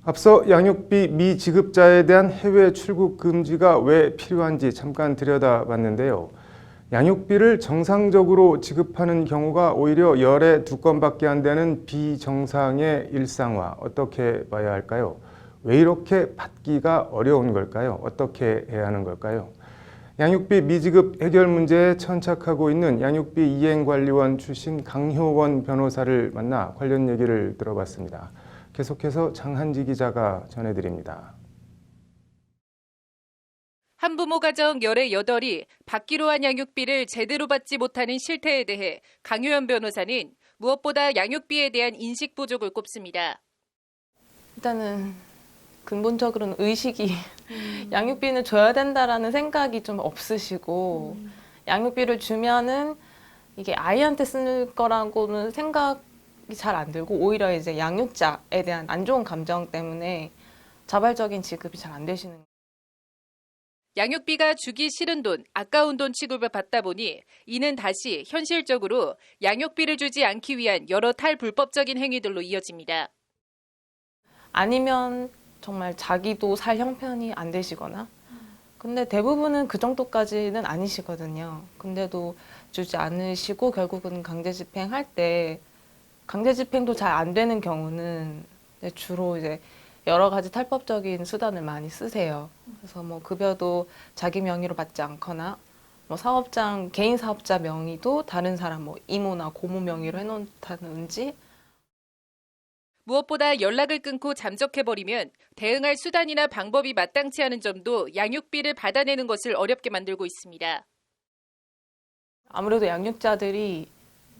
앞서 양육비 미지급자에 대한 해외 출국 금지가 왜 필요한지 잠깐 들여다봤는데요. 양육비를 정상적으로 지급하는 경우가 오히려 열에 2건밖에 안 되는 비정상의 일상화, 어떻게 봐야 할까요? 왜 이렇게 받기가 어려운 걸까요? 어떻게 해야 하는 걸까요? 양육비 미지급 해결 문제에 천착하고 있는 양육비 이행관리원 출신 강효원 변호사를 만나 관련 얘기를 들어봤습니다. 계속해서 장한지 기자가 전해드립니다. 한부모 가정 열의 8이 받기로 한 양육비를 제대로 받지 못하는 실태에 대해 강효연 변호사는 무엇보다 양육비에 대한 인식 부족을 꼽습니다. 일단은 근본적으로는 의식이 양육비는 줘야 된다라는 생각이 좀 없으시고 양육비를 주면은 이게 아이한테 쓸 거라고는 생각이 잘 안 들고 오히려 이제 양육자에 대한 안 좋은 감정 때문에 자발적인 지급이 잘 안 되시는 거예요. 양육비가 주기 싫은 돈, 아까운 돈 취급을 받다 보니 이는 다시 현실적으로 양육비를 주지 않기 위한 여러 탈불법적인 행위들로 이어집니다. 아니면 정말 자기도 살 형편이 안 되시거나 근데 대부분은 그 정도까지는 아니시거든요. 근데도 주지 않으시고 결국은 강제집행할 때 강제집행도 잘 안 되는 경우는 주로 이제 여러 가지 탈법적인 수단을 많이 쓰세요. 그래서 뭐 급여도 자기 명의로 받지 않거나 뭐 사업장, 개인 사업자 명의도 다른 사람 뭐 이모나 고모 명의로 해놓다든지 무엇보다 연락을 끊고 잠적해버리면 대응할 수단이나 방법이 마땅치 않은 점도 양육비를 받아내는 것을 어렵게 만들고 있습니다. 아무래도 양육자들이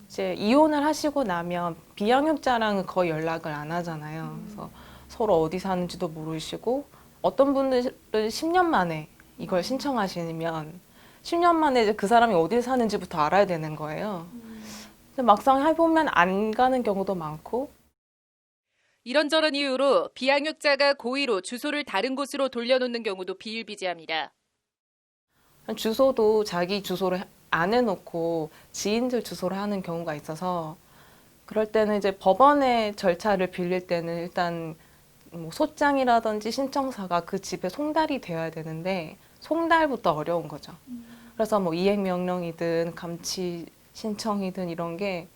이제 이혼을 하시고 나면 비양육자랑은 거의 연락을 안 하잖아요. 그래서 서로 어디 사는지도 모르시고 어떤 분들은 10년 만에 이걸 신청하시면 10년 만에 이제 그 사람이 어디 사는지부터 알아야 되는 거예요. 근데 막상 해보면 안 가는 경우도 많고 이런저런 이유로 비양육자가 고의로 주소를 다른 곳으로 돌려놓는 경우도 비일비재합니다. 주소도 자기 주소를 안 해놓고 지인들 주소를 하는 경우가 있어서 그럴 때는 이제 법원의 절차를 빌릴 때는 일단 뭐 소장이라든지 신청서가 그 집에 송달이 되어야 되는데 송달부터 어려운 거죠. 그래서 뭐 이행명령이든 감치 신청이든 이런 게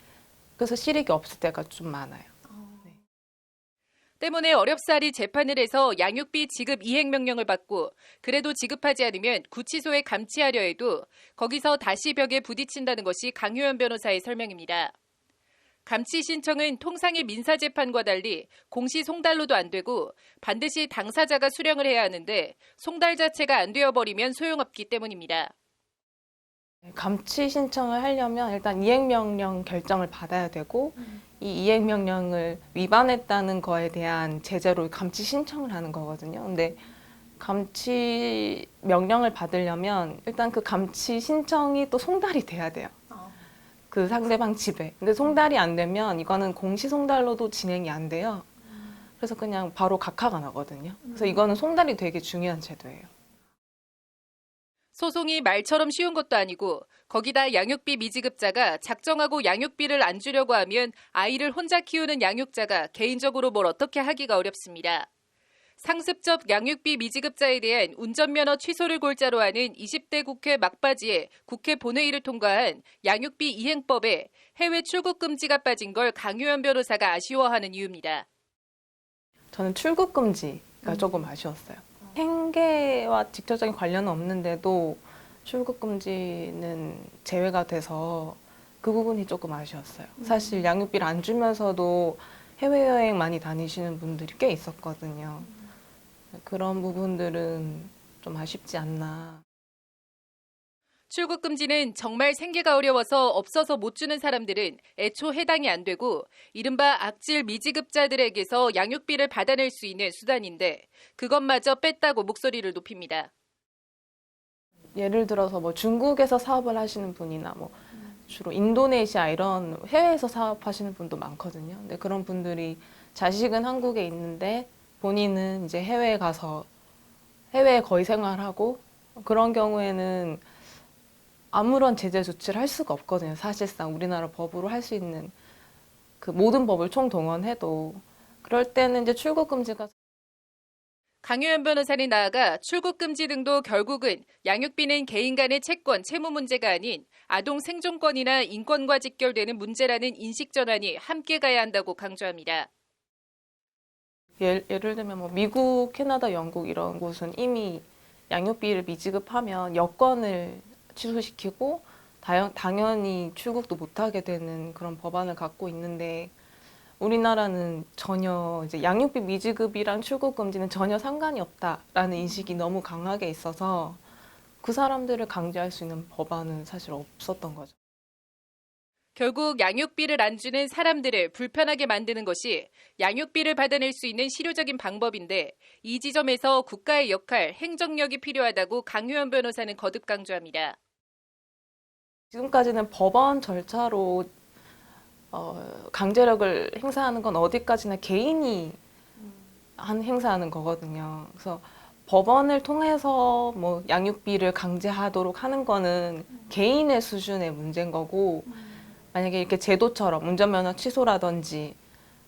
그래서 실익이 없을 때가 좀 많아요. 때문에 어렵사리 재판을 해서 양육비 지급 이행명령을 받고 그래도 지급하지 않으면 구치소에 감치하려 해도 거기서 다시 벽에 부딪힌다는 것이 강효연 변호사의 설명입니다. 감치 신청은 통상의 민사재판과 달리 공시 송달로도 안 되고 반드시 당사자가 수령을 해야 하는데 송달 자체가 안 되어버리면 소용없기 때문입니다. 감치 신청을 하려면 일단 이행명령 결정을 받아야 되고 이 이행명령을 위반했다는 거에 대한 제재로 감치 신청을 하는 거거든요. 근데 감치 명령을 받으려면 일단 그 감치 신청이 또 송달이 돼야 돼요. 그 상대방 집에. 근데 송달이 안 되면 이거는 공시 송달로도 진행이 안 돼요. 그래서 그냥 바로 각하가 나거든요. 그래서 이거는 송달이 되게 중요한 제도예요. 소송이 말처럼 쉬운 것도 아니고 거기다 양육비 미지급자가 작정하고 양육비를 안 주려고 하면 아이를 혼자 키우는 양육자가 개인적으로 뭘 어떻게 하기가 어렵습니다. 상습적 양육비 미지급자에 대한 운전면허 취소를 골자로 하는 20대 국회 막바지에 국회 본회의를 통과한 양육비 이행법에 해외 출국 금지가 빠진 걸 강효연 변호사가 아쉬워하는 이유입니다. 저는 출국 금지가 조금 아쉬웠어요. 생계와 직접적인 관련은 없는데도 출국 금지는 제외가 돼서 그 부분이 조금 아쉬웠어요. 사실 양육비를 안 주면서도 해외여행 많이 다니시는 분들이 꽤 있었거든요. 그런 부분들은 좀 아쉽지 않나. 출국 금지는 정말 생계가 어려워서 없어서 못 주는 사람들은 애초 해당이 안 되고 이른바 악질 미지급자들에게서 양육비를 받아낼 수 있는 수단인데 그것마저 뺐다고 목소리를 높입니다. 예를 들어서 뭐 중국에서 사업을 하시는 분이나 뭐 주로 인도네시아 이런 해외에서 사업하시는 분도 많거든요. 근데 그런 분들이 자식은 한국에 있는데 본인은 이제 해외에 가서 해외에 거의 생활하고 그런 경우에는 아무런 제재 조치를 할 수가 없거든요. 사실상 우리나라 법으로 할 수 있는 그 모든 법을 총동원해도 그럴 때는 이제 출국 금지가 강효연 변호사는 나아가 출국 금지 등도 결국은 양육비는 개인 간의 채권, 채무 문제가 아닌 아동 생존권이나 인권과 직결되는 문제라는 인식 전환이 함께 가야 한다고 강조합니다. 예를 들면 뭐 미국, 캐나다, 영국 이런 곳은 이미 양육비를 미지급하면 여권을 취소시키고 당연히 출국도 못하게 되는 그런 법안을 갖고 있는데 우리나라는 전혀 이제 양육비 미지급이랑 출국 금지는 전혀 상관이 없다라는 인식이 너무 강하게 있어서 그 사람들을 강제할 수 있는 법안은 사실 없었던 거죠. 결국 양육비를 안 주는 사람들을 불편하게 만드는 것이 양육비를 받아낼 수 있는 실효적인 방법인데 이 지점에서 국가의 역할, 행정력이 필요하다고 강효연 변호사는 거듭 강조합니다. 지금까지는 법원 절차로 강제력을 행사하는 건 어디까지나 개인이 행사하는 거거든요. 그래서 법원을 통해서 뭐 양육비를 강제하도록 하는 거는 개인의 수준의 문제인 거고 만약에 이렇게 제도처럼 운전면허 취소라든지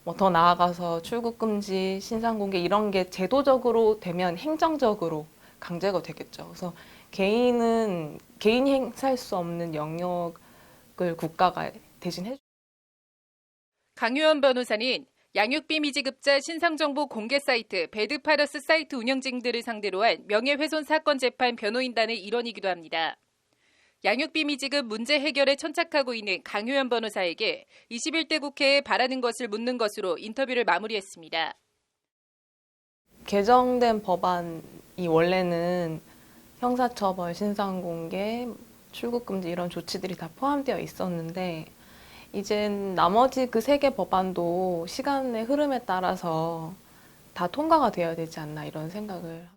뭐 더 나아가서 출국 금지, 신상 공개 이런 게 제도적으로 되면 행정적으로 강제가 되겠죠. 그래서 개인이 행사할 수 없는 영역을 국가가 대신 해줘. 강효연 변호사는 양육비 미지급자 신상정보 공개 사이트 배드파더스 사이트 운영진들을 상대로 한 명예훼손 사건 재판 변호인단의 일원이기도 합니다. 양육비 미지급 문제 해결에 천착하고 있는 강효연 변호사에게 21대 국회에 바라는 것을 묻는 것으로 인터뷰를 마무리했습니다. 개정된 법안이 원래는 형사처벌, 신상공개, 출국금지 이런 조치들이 다 포함되어 있었는데 이젠 나머지 그 3개 법안도 시간의 흐름에 따라서 다 통과가 되어야 되지 않나 이런 생각을.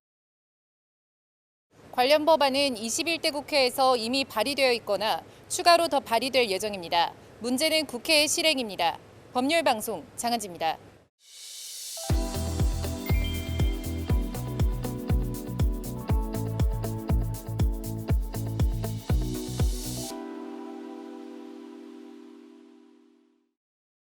관련 법안은 21대 국회에서 이미 발의되어 있거나 추가로 더 발의될 예정입니다. 문제는 국회의 실행입니다. 법률방송 장한지입니다.